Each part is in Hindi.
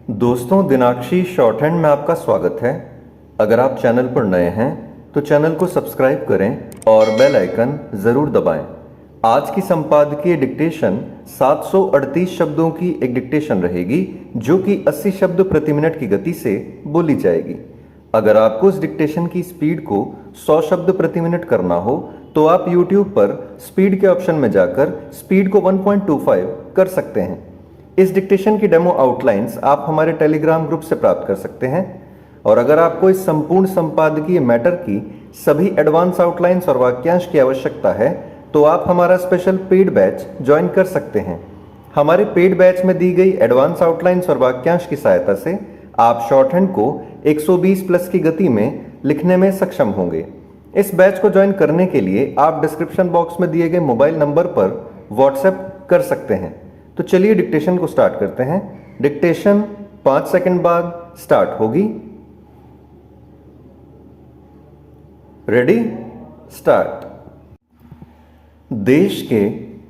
दोस्तों, दिनाक्षी शॉर्ट हैंड में आपका स्वागत है। अगर आप चैनल पर नए हैं तो चैनल को सब्सक्राइब करें और बेल आइकन ज़रूर दबाएं। आज की संपादकीय डिक्टेशन 738 शब्दों की एक डिक्टेशन रहेगी जो कि 80 शब्द प्रति मिनट की गति से बोली जाएगी। अगर आपको इस डिक्टेशन की स्पीड को 100 शब्द प्रति मिनट करना हो तो आप YouTube पर स्पीड के ऑप्शन में जाकर स्पीड को 1.25 कर सकते हैं। इस डिक्टेशन की डेमो आउटलाइंस आप हमारे टेलीग्राम ग्रुप से प्राप्त कर सकते हैं। और अगर आपको इस संपूर्ण संपादकीय मैटर की सभी एडवांस आउटलाइंस और वाक्यांश की आवश्यकता है तो आप हमारा स्पेशल पेड बैच ज्वाइन कर सकते हैं। हमारे पेड बैच में दी गई एडवांस आउटलाइंस और वाक्यांश की सहायता से आप शॉर्ट हैंड को 120 प्लस की गति में लिखने में सक्षम होंगे। इस बैच को ज्वाइन करने के लिए आप डिस्क्रिप्शन बॉक्स में दिए गए मोबाइल नंबर पर व्हाट्सएप कर सकते हैं। तो चलिए डिक्टेशन को स्टार्ट करते हैं। डिक्टेशन 5 सेकंड बाद स्टार्ट होगी। Ready, start. देश के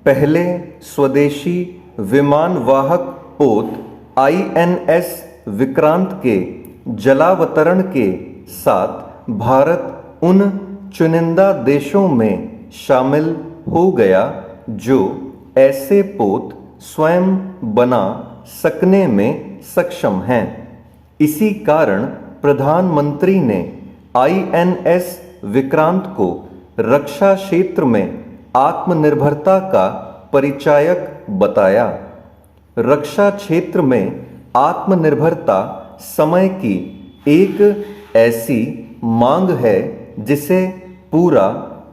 पहले स्वदेशी विमान वाहक पोत INS विक्रांत के जलावतरण के साथ भारत उन चुनिंदा देशों में शामिल हो गया जो ऐसे पोत स्वयं बना सकने में सक्षम हैं। इसी कारण प्रधानमंत्री ने INS विक्रांत को रक्षा क्षेत्र में आत्मनिर्भरता का परिचायक बताया। रक्षा क्षेत्र में आत्मनिर्भरता समय की एक ऐसी मांग है जिसे पूरा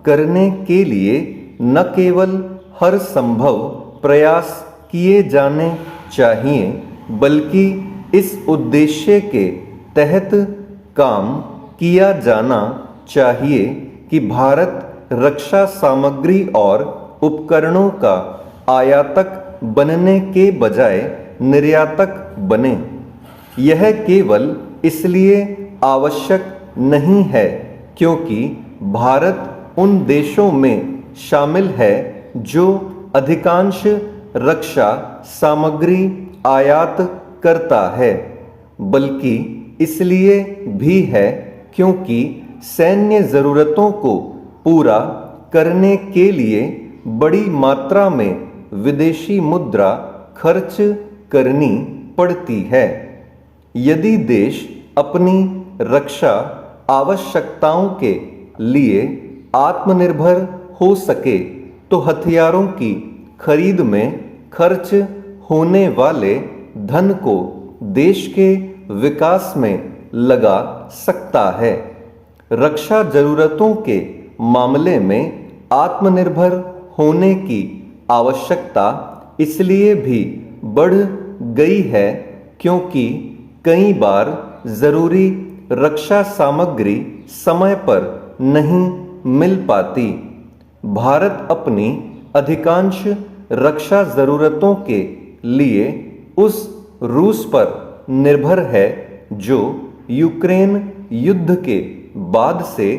करने के लिए न केवल हर संभव प्रयास किए जाने चाहिए बल्कि इस उद्देश्य के तहत काम किया जाना चाहिए कि भारत रक्षा सामग्री और उपकरणों का आयातक बनने के बजाय निर्यातक बने। यह केवल इसलिए आवश्यक नहीं है क्योंकि भारत उन देशों में शामिल है जो अधिकांश रक्षा सामग्री आयात करता है, बल्कि इसलिए भी है क्योंकि सैन्य जरूरतों को पूरा करने के लिए बड़ी मात्रा में विदेशी मुद्रा खर्च करनी पड़ती है। यदि देश अपनी रक्षा आवश्यकताओं के लिए आत्मनिर्भर हो सके तो हथियारों की खरीद में खर्च होने वाले धन को देश के विकास में लगा सकता है। रक्षा जरूरतों के मामले में आत्मनिर्भर होने की आवश्यकता इसलिए भी बढ़ गई है क्योंकि कई बार जरूरी रक्षा सामग्री समय पर नहीं मिल पाती। भारत अपनी अधिकांश रक्षा जरूरतों के लिए उस रूस पर निर्भर है जो यूक्रेन युद्ध के बाद से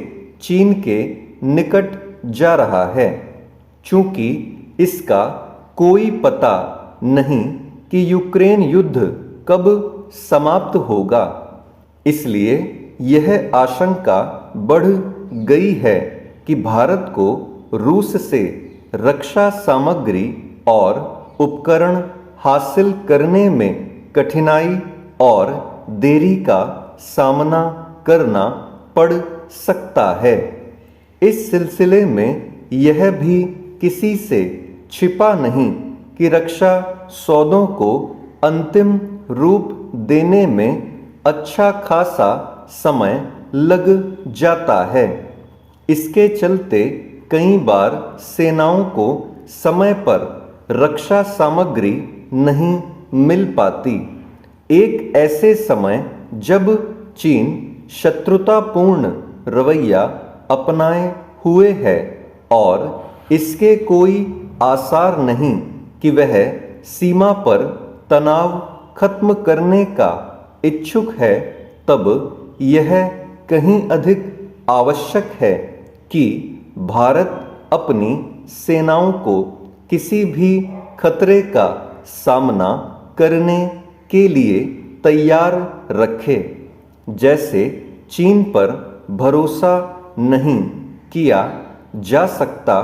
चीन के निकट जा रहा है। चूंकि इसका कोई पता नहीं कि यूक्रेन युद्ध कब समाप्त होगा, इसलिए यह आशंका बढ़ गई है कि भारत को रूस से रक्षा सामग्री और उपकरण हासिल करने में कठिनाई और देरी का सामना करना पड़ सकता है। इस सिलसिले में यह भी किसी से छिपा नहीं कि रक्षा सौदों को अंतिम रूप देने में अच्छा खासा समय लग जाता है। इसके चलते कई बार सेनाओं को समय पर रक्षा सामग्री नहीं मिल पाती। एक ऐसे समय जब चीन शत्रुतापूर्ण रवैया अपनाए हुए है और इसके कोई आसार नहीं कि वह सीमा पर तनाव खत्म करने का इच्छुक है, तब यह कहीं अधिक आवश्यक है कि भारत अपनी सेनाओं को किसी भी खतरे का सामना करने के लिए तैयार रखे। जैसे चीन पर भरोसा नहीं किया जा सकता,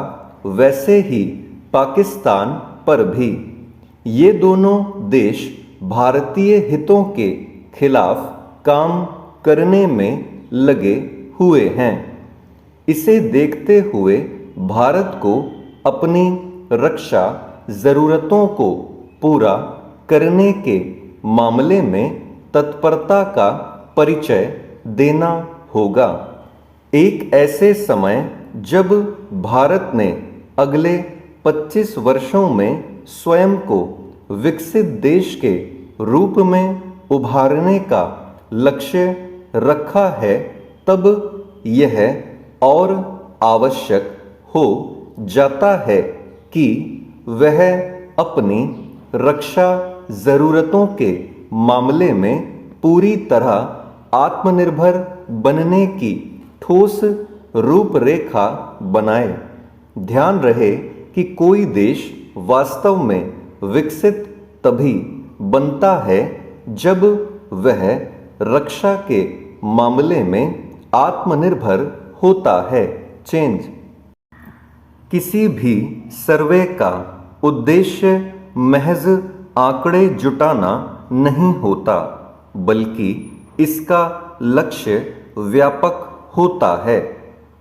वैसे ही पाकिस्तान पर भी। ये दोनों देश भारतीय हितों के खिलाफ काम करने में लगे हुए हैं। इसे देखते हुए भारत को अपनी रक्षा ज़रूरतों को पूरा करने के मामले में तत्परता का परिचय देना होगा। एक ऐसे समय जब भारत ने अगले 25 वर्षों में स्वयं को विकसित देश के रूप में उभारने का लक्ष्य रखा है, तब यह और आवश्यक हो जाता है कि वह अपनी रक्षा ज़रूरतों के मामले में पूरी तरह आत्मनिर्भर बनने की ठोस रूपरेखा बनाए। ध्यान रहे कि कोई देश वास्तव में विकसित तभी बनता है जब वह रक्षा के मामले में आत्मनिर्भर होता है। चेंज। किसी भी सर्वे का उद्देश्य महज आंकड़े जुटाना नहीं होता, बल्कि इसका लक्ष्य व्यापक होता है।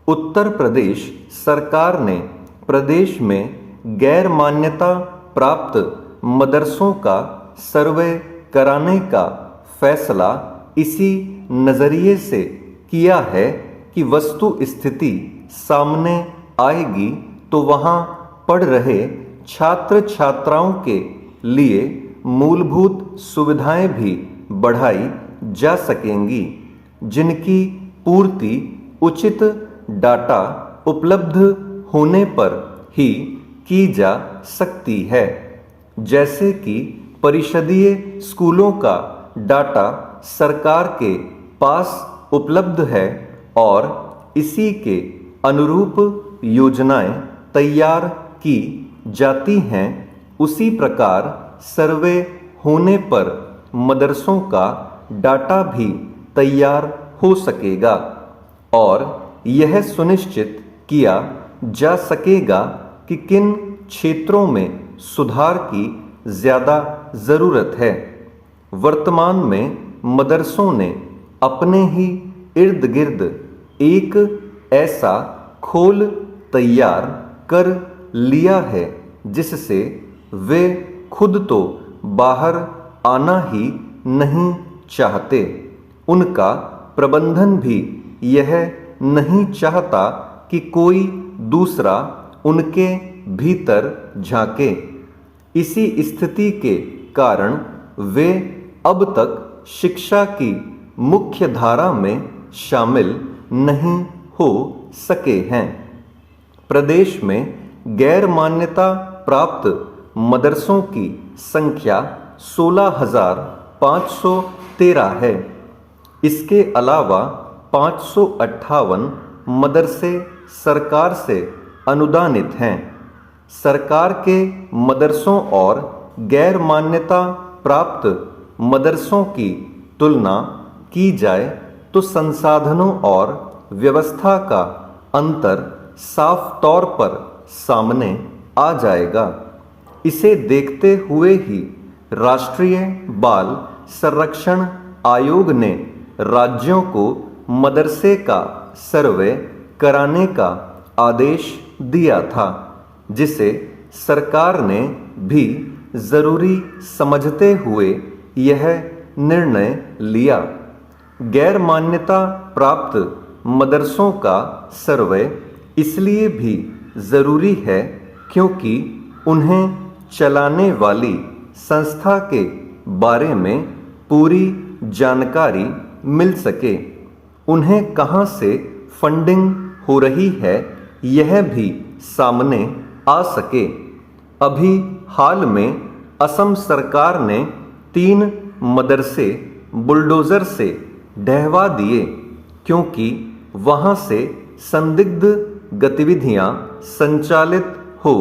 उत्तर प्रदेश सरकार ने प्रदेश में गैर मान्यता प्राप्त मदरसों का सर्वे कराने का फैसला इसी नज़रिए से किया है कि वस्तु स्थिति सामने आएगी तो वहाँ पढ़ रहे छात्र छात्राओं के लिए मूलभूत सुविधाएं भी बढ़ाई जा सकेंगी, जिनकी पूर्ति उचित डाटा उपलब्ध होने पर ही की जा सकती है। जैसे कि परिषदीय स्कूलों का डाटा सरकार के पास उपलब्ध है और इसी के अनुरूप योजनाएं तैयार की जाती हैं, उसी प्रकार सर्वे होने पर मदरसों का डाटा भी तैयार हो सकेगा और यह सुनिश्चित किया जा सकेगा कि किन क्षेत्रों में सुधार की ज़्यादा ज़रूरत है। वर्तमान में मदरसों ने अपने ही इर्द गिर्द एक ऐसा खोल तैयार कर लिया है जिससे वे खुद तो बाहर आना ही नहीं चाहते। उनका प्रबंधन भी यह नहीं चाहता कि कोई दूसरा उनके भीतर झांके। इसी स्थिति के कारण वे अब तक शिक्षा की मुख्य धारा में शामिल नहीं हो सके हैं। प्रदेश में गैर मान्यता प्राप्त मदरसों की संख्या 16,513 है। इसके अलावा 558 मदरसे सरकार से अनुदानित हैं। सरकार के मदरसों और गैर मान्यता प्राप्त मदरसों की तुलना की जाए तो संसाधनों और व्यवस्था का अंतर साफ तौर पर सामने आ जाएगा। इसे देखते हुए ही राष्ट्रीय बाल संरक्षण आयोग ने राज्यों को मदरसे का सर्वे कराने का आदेश दिया था, जिसे सरकार ने भी जरूरी समझते हुए यह निर्णय लिया। गैर मान्यता प्राप्त मदरसों का सर्वे इसलिए भी ज़रूरी है क्योंकि उन्हें चलाने वाली संस्था के बारे में पूरी जानकारी मिल सके। उन्हें कहाँ से फंडिंग हो रही है यह भी सामने आ सके। अभी हाल में असम सरकार ने 3 मदरसे बुलडोज़र से ढहवा दिए क्योंकि वहाँ से संदिग्ध गतिविधियाँ संचालित हो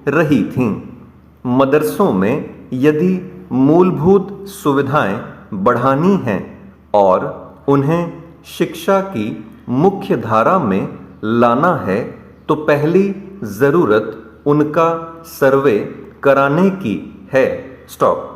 रही थीं। मदरसों में यदि मूलभूत सुविधाएं बढ़ानी हैं और उन्हें शिक्षा की मुख्य धारा में लाना है तो पहली ज़रूरत उनका सर्वे कराने की है। स्टॉप।